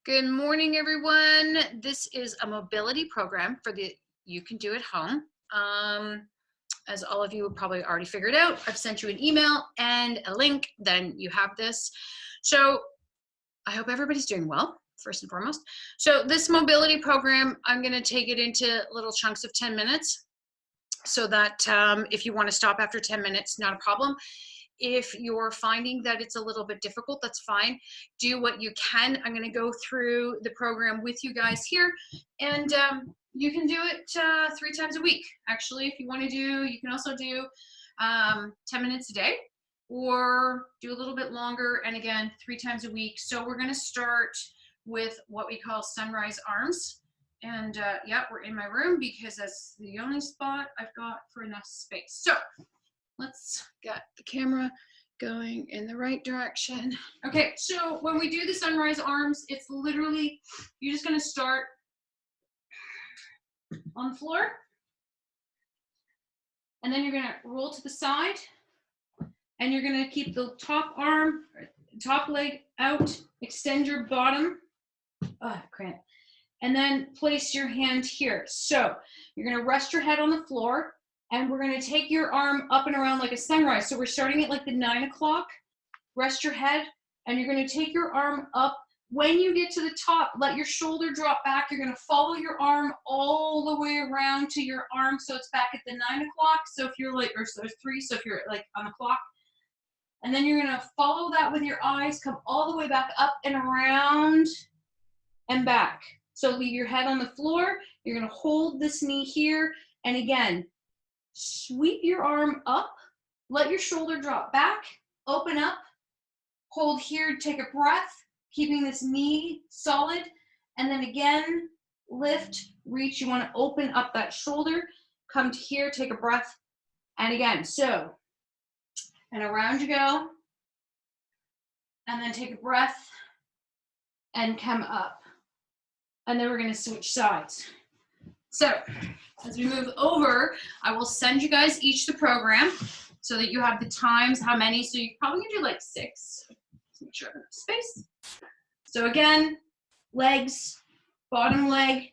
Good morning, everyone. This is a mobility program for the you can do at home. As all of you have probably already figured out, I've sent you an email and a link, then you have this. So I hope everybody's doing well, first and foremost. So this mobility program, I'm going to take it into little chunks of 10 minutes so that if you want to stop after 10 minutes, not a problem. If you're finding that it's a little bit difficult, that's fine. Do what you can. I'm going to go through the program with you guys here, and you can do it 3 times a week. Actually, if you want to do, you can also do 10 minutes a day, or do a little bit longer, and again, 3 times a week. So we're going to start with what we call sunrise arms. And yeah, we're in my room because that's the only spot I've got for enough space. So let's get the camera going in the right direction. Okay, so when we do the sunrise arms, it's literally, you're just gonna start on the floor, and then you're gonna roll to the side, and you're gonna keep the top arm, top leg out, extend your bottom, cramp, and then place your hand here. So you're gonna rest your head on the floor, and we're going to take your arm up and around like a sunrise. So we're starting at like the 9 o'clock. Rest your head, and you're going to take your arm up. When you get to the top, let your shoulder drop back. You're going to follow your arm all the way around to your arm, so it's back at the 9 o'clock. So if you're like, or so it's 3, so if you're like on the clock. And then you're going to follow that with your eyes, come all the way back up and around and back. So leave your head on the floor. You're going to hold this knee here, and again, sweep your arm up, let your shoulder drop back, open up, hold here, take a breath, keeping this knee solid, and then again, lift, reach. You want to open up that shoulder, come to here, take a breath, and again, so, and around you go, and then take a breath, and come up. And then we're going to switch sides. So, as we move over, I will send you guys each the program so that you have the times, how many. So you're probably gonna do like 6. Just make sure I have enough space. So again, legs, bottom leg,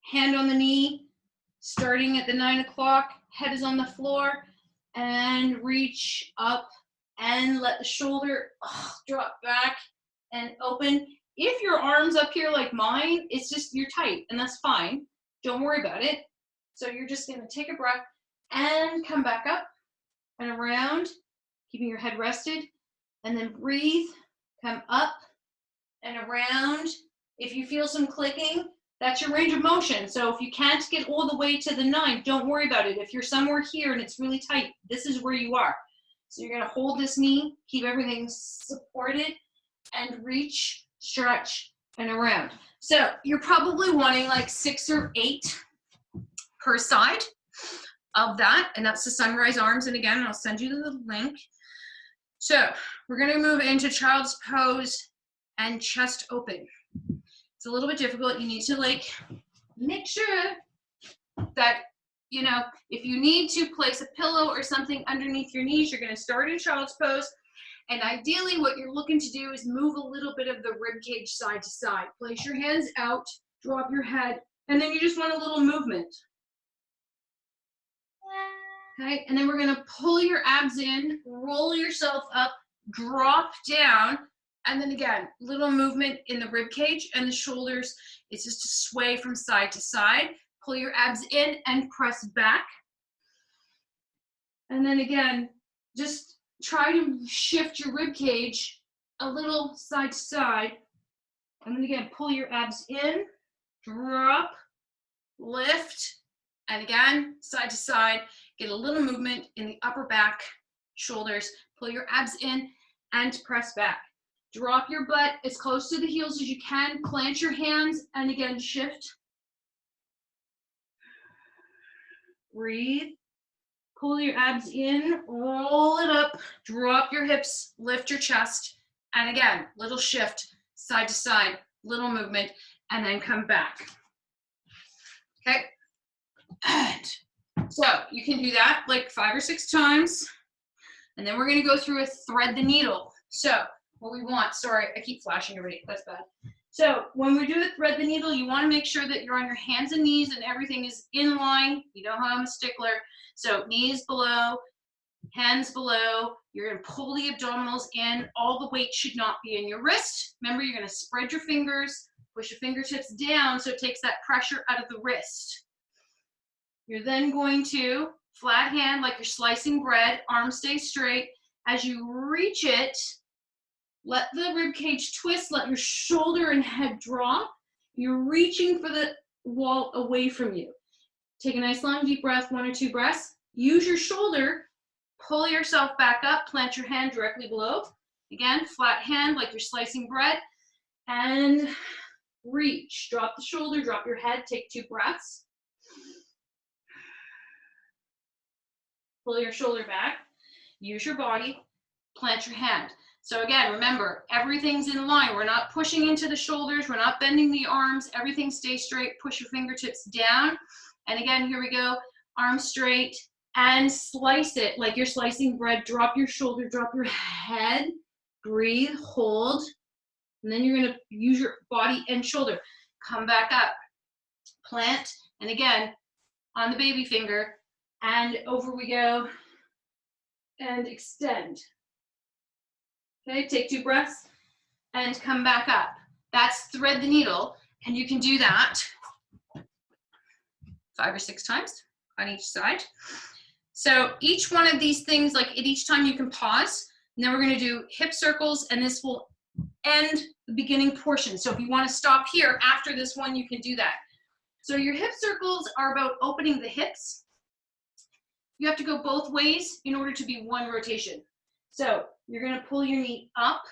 hand on the knee, starting at the 9 o'clock, head is on the floor, and reach up and let the shoulder drop back and open. If your arm's up here like mine, it's just, you're tight, and that's fine. Don't worry about it. So you're just going to take a breath and come back up and around, keeping your head rested, and then breathe, come up and around. If you feel some clicking, that's your range of motion. So if you can't get all the way to the 9, don't worry about it. If you're somewhere here and it's really tight, this is where you are. So you're going to hold this knee, keep everything supported, and reach, stretch, and around. So you're probably wanting like 6 or 8 per side of that, and that's the sunrise arms. And again, I'll send you the link. So we're going to move into child's pose and chest open. It's a little bit difficult. You need to like make sure that, you know, if you need to place a pillow or something underneath your knees, you're going to start in child's pose. And ideally, what you're looking to do is move a little bit of the rib cage side to side. Place your hands out, drop your head, and then you just want a little movement. Okay, and then we're gonna pull your abs in, roll yourself up, drop down, and then again, little movement in the rib cage and the shoulders. It's just a sway from side to side. Pull your abs in and press back. And then again, just try to shift your rib cage a little side to side. And then again, pull your abs in, drop, lift, and again, side to side. Get a little movement in the upper back, shoulders. Pull your abs in and press back. Drop your butt as close to the heels as you can. Plant your hands and again, shift. Breathe. Pull your abs in, roll it up, drop your hips, lift your chest, and again, little shift, side to side, little movement, and then come back. Okay? So you can do that like 5 or 6 times, and then we're gonna go through a thread the needle. So what we want, sorry, I keep flashing everybody, that's bad. So when we do the thread the needle, you want to make sure that you're on your hands and knees and everything is in line. You know how I'm a stickler. So knees below, hands below. You're going to pull the abdominals in. All the weight should not be in your wrist. Remember, you're going to spread your fingers, push your fingertips down so it takes that pressure out of the wrist. You're then going to flat hand like you're slicing bread, arms stay straight. As you reach it, let the rib cage twist, let your shoulder and head drop. You're reaching for the wall away from you. Take a nice long deep breath, 1 or 2 breaths. Use your shoulder, pull yourself back up, plant your hand directly below. Again, flat hand like you're slicing bread. And reach. Drop the shoulder, drop your head, take 2 breaths. Pull your shoulder back. Use your body, plant your hand. So again, remember, everything's in line. We're not pushing into the shoulders. We're not bending the arms. Everything stays straight. Push your fingertips down. And again, here we go. Arms straight and slice it like you're slicing bread. Drop your shoulder, drop your head. Breathe, hold. And then you're going to use your body and shoulder. Come back up. Plant. And again, on the baby finger. And over we go. And extend. Okay, take 2 breaths and come back up. That's thread the needle, and you can do that 5 or 6 times on each side. So each one of these things, like at each time you can pause, and then we're going to do hip circles, and this will end the beginning portion. So if you want to stop here after this one, you can do that. So your hip circles are about opening the hips. You have to go both ways in order to be one rotation. So you're going to pull your knee up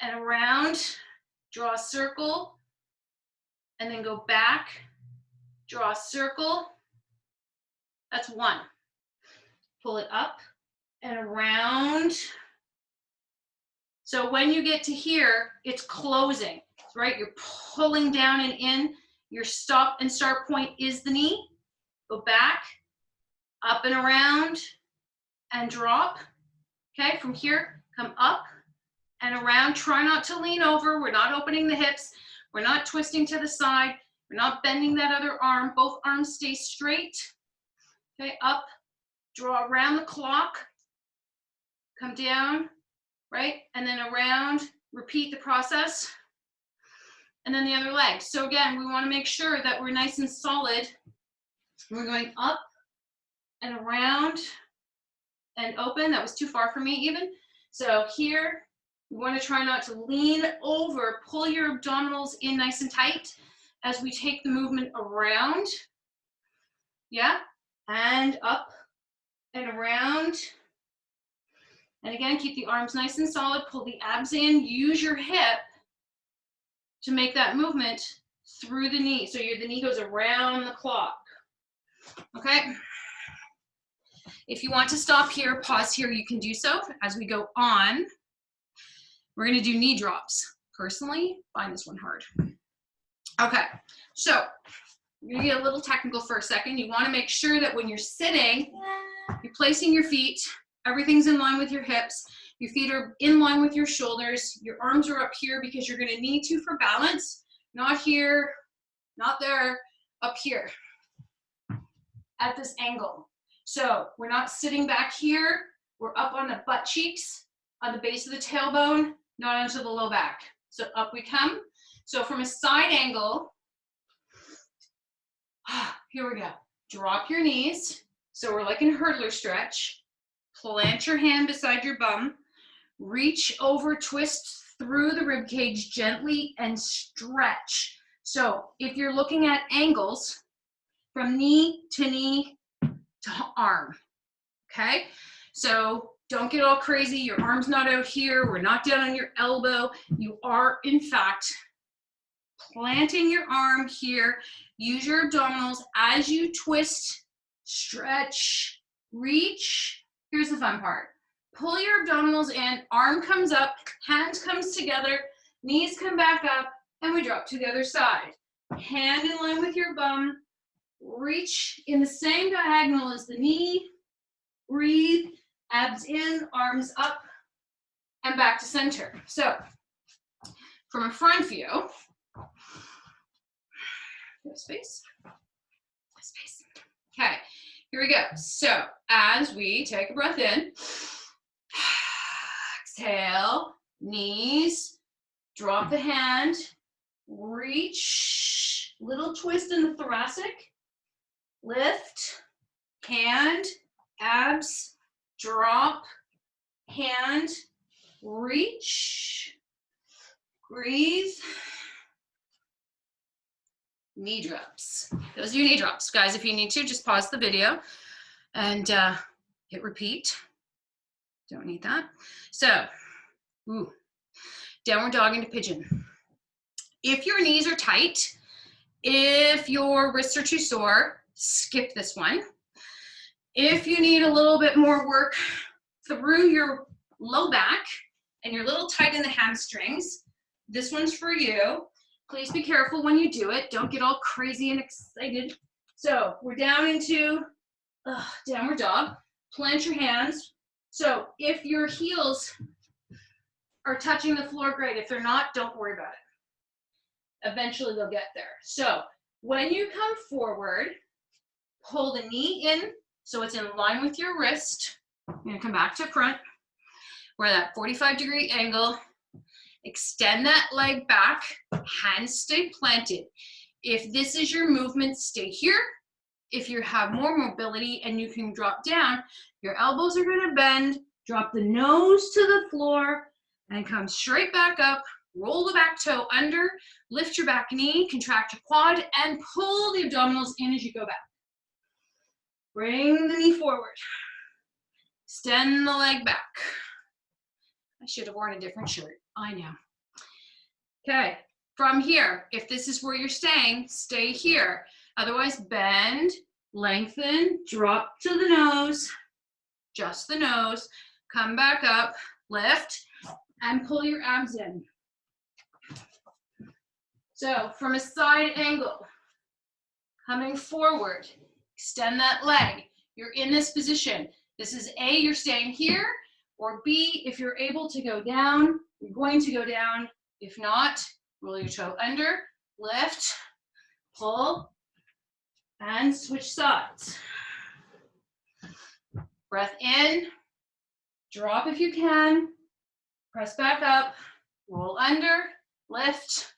and around, draw a circle, and then go back, draw a circle. That's 1. Pull it up and around. So when you get to here, it's closing, right? You're pulling down and in. Your stop and start point is the knee. Go back, up and around, and drop. Okay, from here, come up and around. Try not to lean over. We're not opening the hips. We're not twisting to the side. We're not bending that other arm. Both arms stay straight. Okay, up, draw around the clock. Come down, right? And then around, repeat the process. And then the other leg. So again, we want to make sure that we're nice and solid. We're going up and around and open. That was too far for me even. So here, we want to try not to lean over. Pull your abdominals in nice and tight as we take the movement around. Yeah, and up and around. And again, keep the arms nice and solid. Pull the abs in. Use your hip to make that movement through the knee. So the knee goes around the clock. Okay? If you want to stop here, pause here, you can do so. As we go on, we're going to do knee drops. Personally, find this one hard. Okay, so we're going to get a little technical for a second. You want to make sure that when you're sitting, you're placing your feet, everything's in line with your hips, your feet are in line with your shoulders, your arms are up here because you're going to need to for balance, not here, not there, up here at this angle. So we're not sitting back here, we're up on the butt cheeks, on the base of the tailbone, not onto the low back. So up we come. So from a side angle, here we go. Drop your knees. So we're like in hurdler stretch. Plant your hand beside your bum. Reach over, twist through the rib cage gently and stretch. So if you're looking at angles from knee to arm, okay? So don't get all crazy. Your arm's not out here. We're not down on your elbow. You are, in fact, planting your arm here. Use your abdominals as you twist, stretch, reach. Here's the fun part. Pull your abdominals in, arm comes up, hand comes together, knees come back up, and we drop to the other side. Hand in line with your bum. Reach in the same diagonal as the knee. Breathe, abs in, arms up, and back to center. So from a front view, Space. Space. Okay, here we go. So as we take a breath in, exhale, knees, drop the hand, reach, little twist in the thoracic, lift, hand, abs, drop, hand, reach, breathe, knee drops. Those are your knee drops. Guys, if you need to, just pause the video and hit repeat. Don't need that. So, downward dog into pigeon. If your knees are tight, if your wrists are too sore, skip this one. If you need a little bit more work through your low back and you're a little tight in the hamstrings, this one's for you. Please be careful when you do it. Don't get all crazy and excited. So we're down into downward dog. Plant your hands. So if your heels are touching the floor, great. If they're not, don't worry about it. Eventually they'll get there. So when you come forward, pull the knee in so it's in line with your wrist. You're gonna come back to front. We're at that 45-degree angle. Extend that leg back, hands stay planted. If this is your movement, stay here. If you have more mobility and you can drop down, your elbows are gonna bend, drop the nose to the floor, and come straight back up, roll the back toe under, lift your back knee, contract your quad, and pull the abdominals in as you go back. Bring the knee forward. Extend the leg back. I should have worn a different shirt. I know. Okay, from here, if this is where you're staying, stay here. Otherwise, bend, lengthen, drop to the nose, just the nose, come back up, lift, and pull your abs in. So from a side angle, coming forward, extend that leg. You're in this position. This is A, you're staying here, or B, if you're able to go down, you're going to go down. If not, roll your toe under, lift, pull, and switch sides. Breath in, drop if you can, press back up, roll under, lift,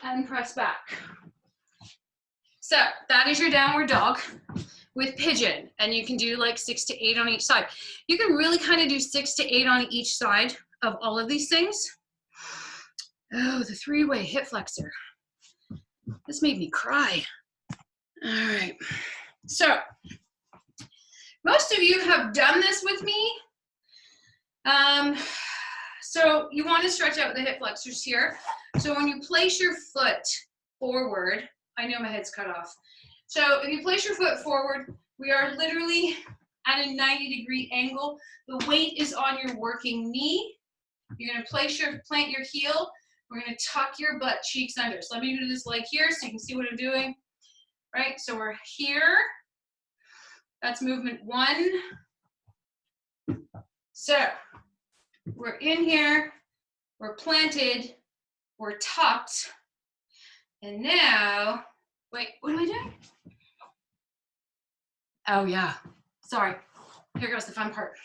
and press back. So that is your downward dog with pigeon, and you can do like 6 to 8 on each side. You can really kind of do 6 to 8 on each side of all of these things. Oh, the 3-way hip flexor. This made me cry. All right. So most of you have done this with me. So you want to stretch out the hip flexors here. So when you place your foot forward, I know my head's cut off. So if you place your foot forward, we are literally at a 90-degree angle. The weight is on your working knee. You're going to plant your heel. We're going to tuck your butt cheeks under. So let me do this leg here so you can see what I'm doing. Right? So we're here. That's movement 1. So we're in here. We're planted. We're tucked. And now, wait, what am I doing? Oh, yeah. Sorry. Here goes the fun part.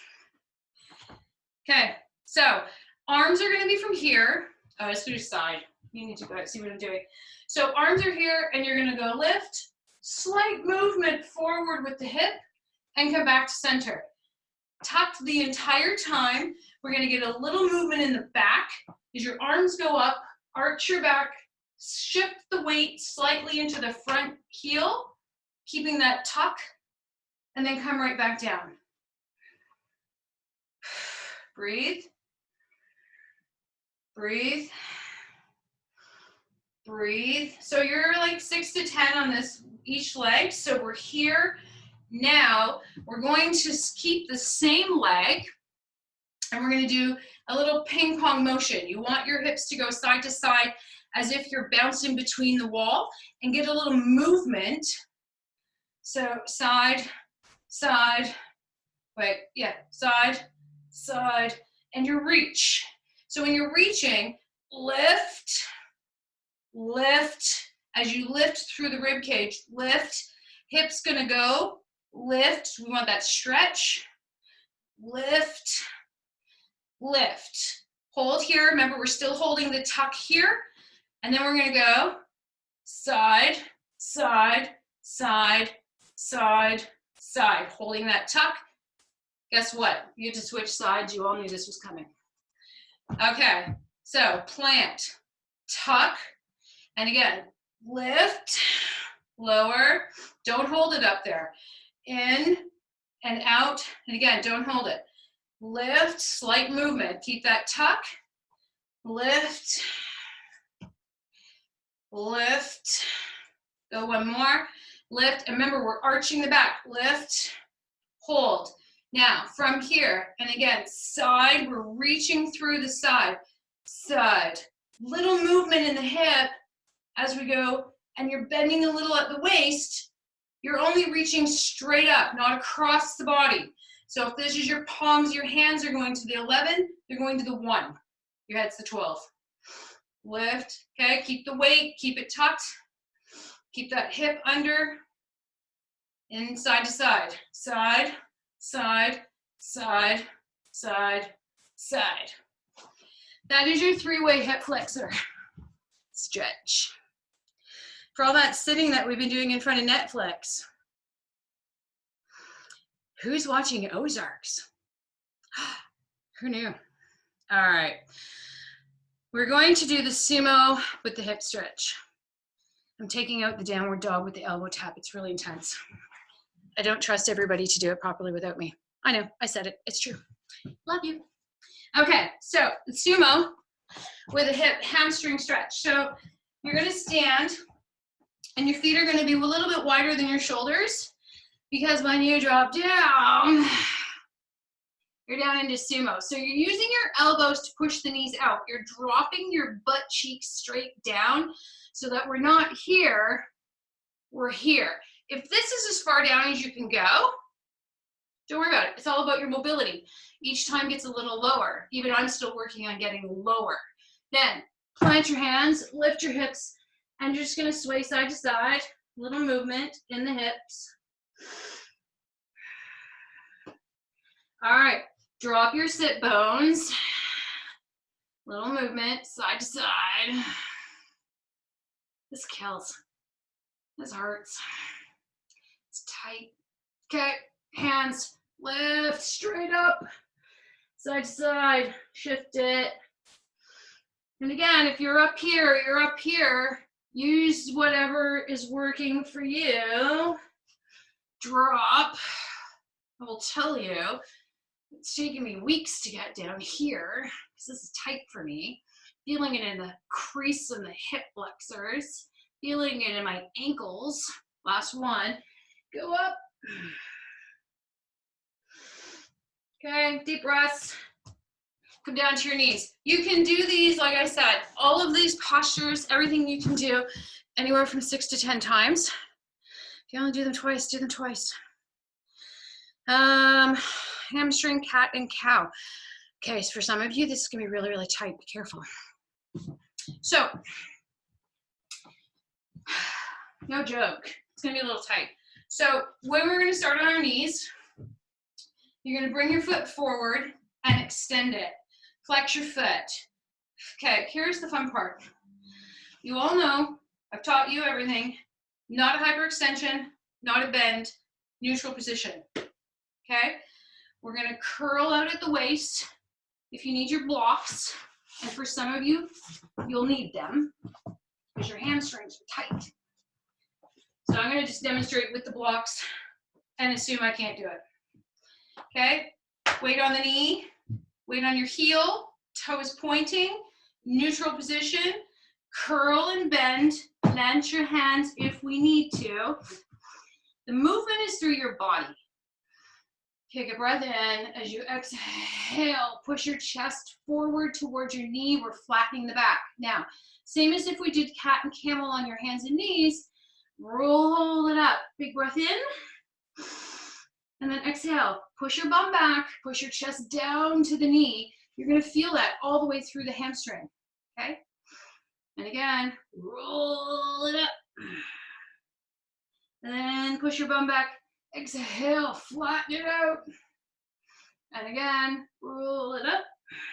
Okay. So arms are going to be from here. Oh, let's do side. You need to go see what I'm doing. So arms are here, and you're going to go lift, slight movement forward with the hip, and come back to center. Tucked the entire time. We're going to get a little movement in the back as your arms go up, arch your back, shift the weight slightly into the front heel, keeping that tuck, and then come right back down. Breathe. Breathe. Breathe. So you're like 6 to 10 on this each leg. So we're here. Now we're going to keep the same leg, and we're going to do a little ping pong motion. You want your hips to go side to side as if you're bouncing between the wall, and get a little movement. So side, side, side, side, and your reach. So when you're reaching, lift, lift. As you lift through the rib cage, lift. Hips gonna go, lift. We want that stretch. Lift, lift. Hold here. Remember, we're still holding the tuck here. And then we're gonna go side, side, side, side, side. Holding that tuck. Guess what? You get to switch sides. You all knew this was coming. Okay, so plant, tuck, and again, lift, lower. Don't hold it up there. In and out, and again, don't hold it. Lift, slight movement. Keep that tuck. Lift, lift. Go one more. Lift, and remember, we're arching the back. Lift, hold. Now, from here, and again, side, we're reaching through the side, side. Little movement in the hip as we go, and you're bending a little at the waist. You're only reaching straight up, not across the body. So if this is your palms, your hands are going to the 11, they're going to the 1. Your head's the 12. Lift, okay, keep the weight, keep it tucked. Keep that hip under, in side to side, side, side, side, side, side. That is your 3-way hip flexor stretch. For all that sitting that we've been doing in front of Netflix, who's watching Ozarks? Who knew? All right. We're going to do the sumo with the hip stretch. I'm taking out the downward dog with the elbow tap. It's really intense. I don't trust everybody to do it properly without me. I know, I said it, it's true. Love you. Okay, so the sumo with a hip hamstring stretch. So you're gonna stand and your feet are gonna be a little bit wider than your shoulders because when you drop down, you're down into sumo. So you're using your elbows to push the knees out. You're dropping your butt cheeks straight down so that we're not here, we're here. If this is as far down as you can go, don't worry about it. It's all about your mobility. Each time gets a little lower. Even I'm still working on getting lower. Then plant your hands, lift your hips, and you're just gonna sway side to side. Little movement in the hips. All right, drop your sit bones. Little movement, side to side. This kills. This hurts. It's tight. Okay, hands lift straight up, side to side, shift it. And again, if you're up here, you're up here. Use whatever is working for you. Drop. I will tell you, it's taking me weeks to get down here because this is tight for me. Feeling it in the crease in the hip flexors. Feeling it in my ankles. Last one. Go up. Okay, deep breaths. Come down to your knees. You can do these, like I said, all of these postures, everything you can do, anywhere from 6 to 10 times. If you only do them twice, do them twice. Hamstring cat and cow. Okay, so for some of you, this is gonna be really, really tight. Be careful. So, no joke. It's gonna be a little tight. So when we're gonna start on our knees, you're gonna bring your foot forward and extend it. Flex your foot. Okay, here's the fun part. You all know, I've taught you everything. Not a hyperextension, not a bend, neutral position. Okay? We're gonna curl out at the waist if you need your blocks. And for some of you, you'll need them because your hamstrings are tight. So I'm gonna just demonstrate with the blocks and assume I can't do it. Okay, weight on the knee, weight on your heel, toes pointing, neutral position, curl and bend, plant your hands if we need to. The movement is through your body. Take a breath in. As you exhale, push your chest forward towards your knee. We're flattening the back. Now, same as if we did cat and camel on your hands and knees, roll it up. Big breath in. And then exhale. Push your bum back. Push your chest down to the knee. You're going to feel that all the way through the hamstring. Okay? And again, roll it up. And then push your bum back. Exhale, flatten it out. And again, roll it up.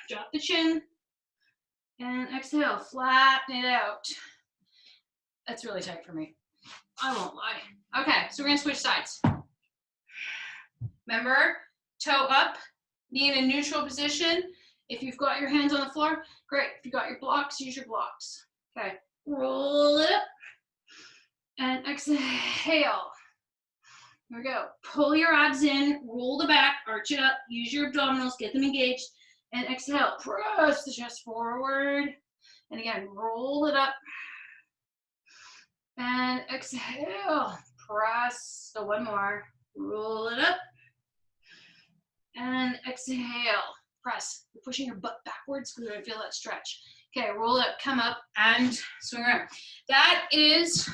Drop the chin. And exhale, flatten it out. That's really tight for me. I won't lie. Okay, so we're gonna switch sides. Remember, toe up, knee in a neutral position. If you've got your hands on the floor, great. If you've got your blocks, use your blocks. Okay, roll it up. And exhale. Here we go. Pull your abs in, roll the back, arch it up, use your abdominals, get them engaged, and exhale. Press the chest forward. And again, roll it up. And exhale. Press. So one more. Roll it up. And exhale. Press. You're pushing your butt backwards because I feel that stretch. Okay, roll it up, come up, and swing around. That is,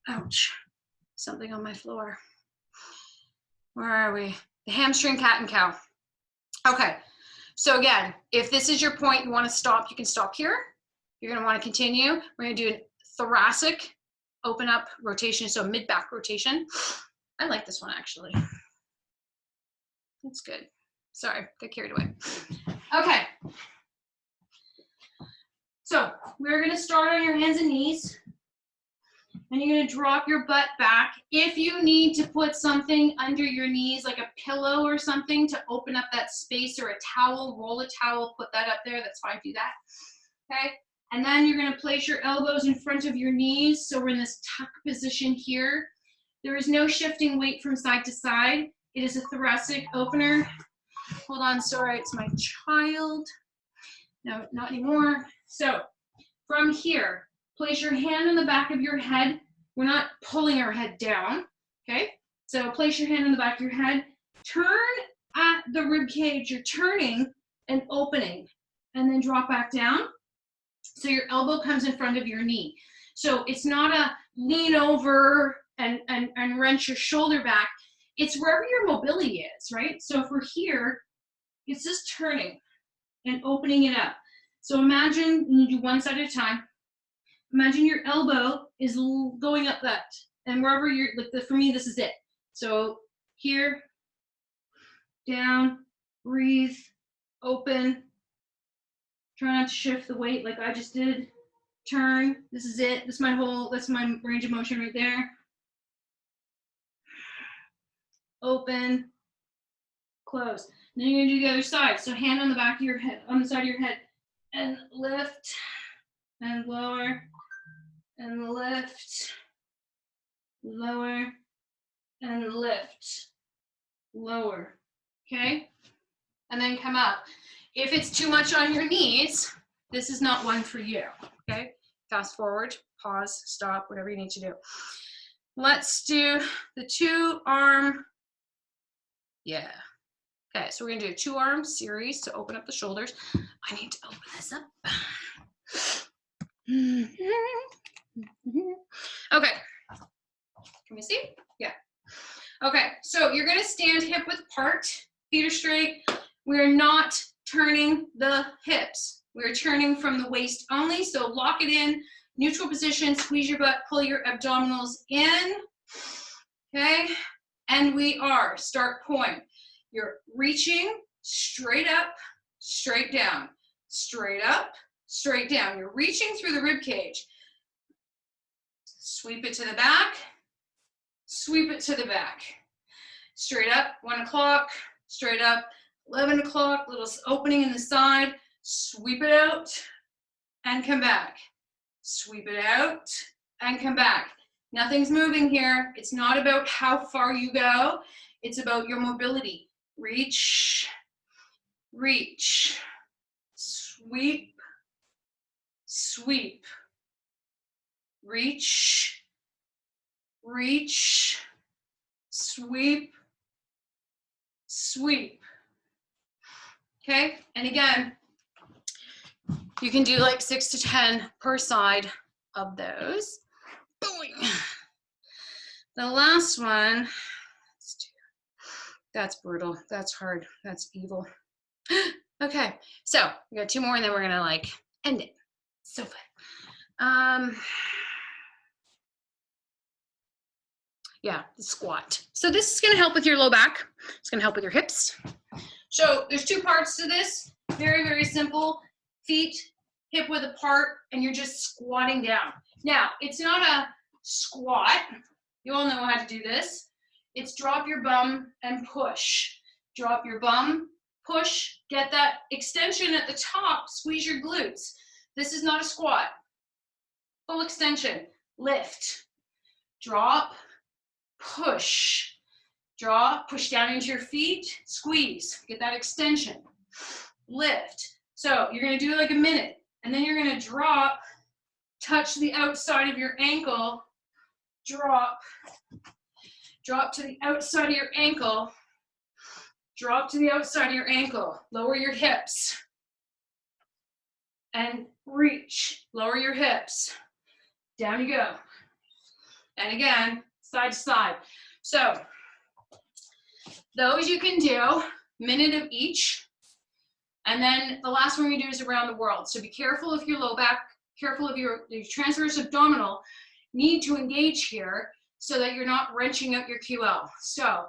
ouch, something on my floor. Where are we? The hamstring cat and cow. Okay, so again, if this is your point, you want to stop, you can stop here. You're going to want to continue. We're going to do a thoracic open up rotation, so mid-back rotation. I like this one actually. That's good. Sorry, got carried away. Okay. So we're going to start on your hands and knees. And you're going to drop your butt back. If you need to put something under your knees, like a pillow or something to open up that space, or a towel, roll a towel, put that up there, that's fine, do that. Okay? And then you're going to place your elbows in front of your knees. So we're in this tuck position here. There is no shifting weight from side to side. It is a thoracic opener. Hold on, sorry, it's my child. No, not anymore. So from here, place your hand on the back of your head. We're not pulling our head down, okay? So place your hand on the back of your head. Turn at the rib cage. You're turning and opening, and then drop back down. So your elbow comes in front of your knee. So it's not a lean over and wrench your shoulder back. It's wherever your mobility is, right? So if we're here, it's just turning and opening it up. So imagine, you do one side at a time. Imagine your elbow is going up that, and wherever you're, like for me, this is it. So here, down, breathe, open. Try not to shift the weight like I just did. Turn, this is it. That's my range of motion right there. Open, close. Then you're gonna do the other side. So hand on the back of your head, on the side of your head, and lift, and lower, and lift, lower, and lift, lower, okay? And then come up. If it's too much on your knees, this is not one for you, okay? Fast forward, pause, stop, whatever you need to do. Let's do the 2-arm, yeah. Okay, so we're gonna do a 2-arm series to open up the shoulders. I need to open this up. Okay, can we see? Yeah. Okay, so you're gonna stand hip width apart, feet are straight. We're not turning the hips. We're turning from the waist only, so lock it in, neutral position, squeeze your butt, pull your abdominals in, okay? And we are, start point. You're reaching straight up, straight down, straight up, straight down. You're reaching through the rib cage. Sweep it to the back, sweep it to the back. Straight up, 1 o'clock, straight up, 11 o'clock, little opening in the side, sweep it out and come back. Sweep it out and come back. Nothing's moving here. It's not about how far you go. It's about your mobility. Reach, reach, sweep, sweep, reach, reach, sweep, sweep. Okay, and again, you can do like 6 to 10 per side of those. Boing. The last one, that's brutal, that's hard, that's evil. Okay, so we got 2 more and then we're gonna like end it. So fun. Yeah, the squat. So this is going to help with your low back. It's going to help with your hips. So there's two parts to this. Very, very simple. Feet hip width apart, and you're just squatting down. Now, it's not a squat. You all know how to do this. It's drop your bum and push. Drop your bum, push, get that extension at the top, squeeze your glutes. This is not a squat. Full extension. Lift, drop, push, drop, push down into your feet, squeeze, get that extension, lift. So you're going to do like a minute, and then you're going to drop, touch the outside of your ankle, drop, drop to the outside of your ankle, drop to the outside of your ankle, lower your hips, and reach, lower your hips, down you go. And again, side to side. So those you can do, minute of each. And then the last one we do is around the world. So be careful if your low back, careful if your transverse abdominal need to engage here so that you're not wrenching out your QL. So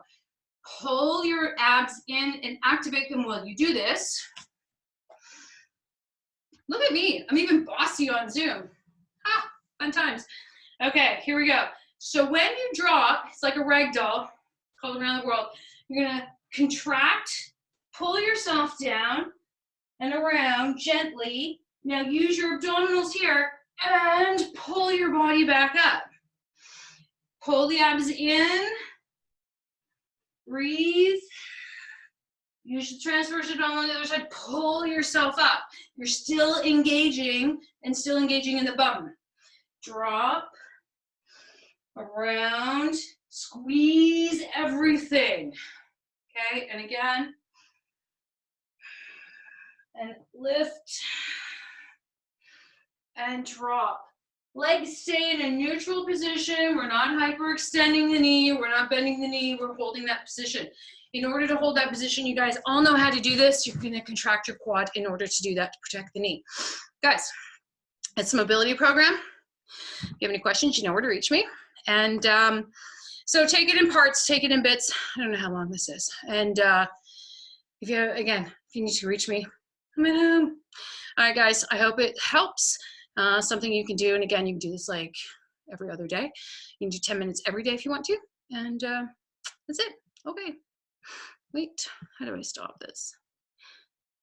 pull your abs in and activate them while you do this. Look at me, I'm even bossy on Zoom. Ha, fun times. Okay, here we go. So when you drop, it's like a rag doll, called around the world. You're gonna contract, pull yourself down and around gently. Now use your abdominals here and pull your body back up. Pull the abs in, breathe. Use the transverse abdominal on the other side, pull yourself up. You're still engaging and still engaging in the bum. Drop, around, squeeze everything. Okay, and again, and lift, and drop. Legs stay in a neutral position. We're not hyperextending the knee. We're not bending the knee. We're holding that position. In order to hold that position, you guys all know how to do this. You're going to contract your quad in order to do that to protect the knee. Guys, it's a mobility program. If you have any questions, you know where to reach me. And so take it in parts, take it in bits. I don't know how long this is. And if you need to reach me, I'm at home. All right, guys, I hope it helps. Something you can do. And again, you can do this like every other day. You can do 10 minutes every day if you want to. And that's it. Okay. Wait, how do I stop this?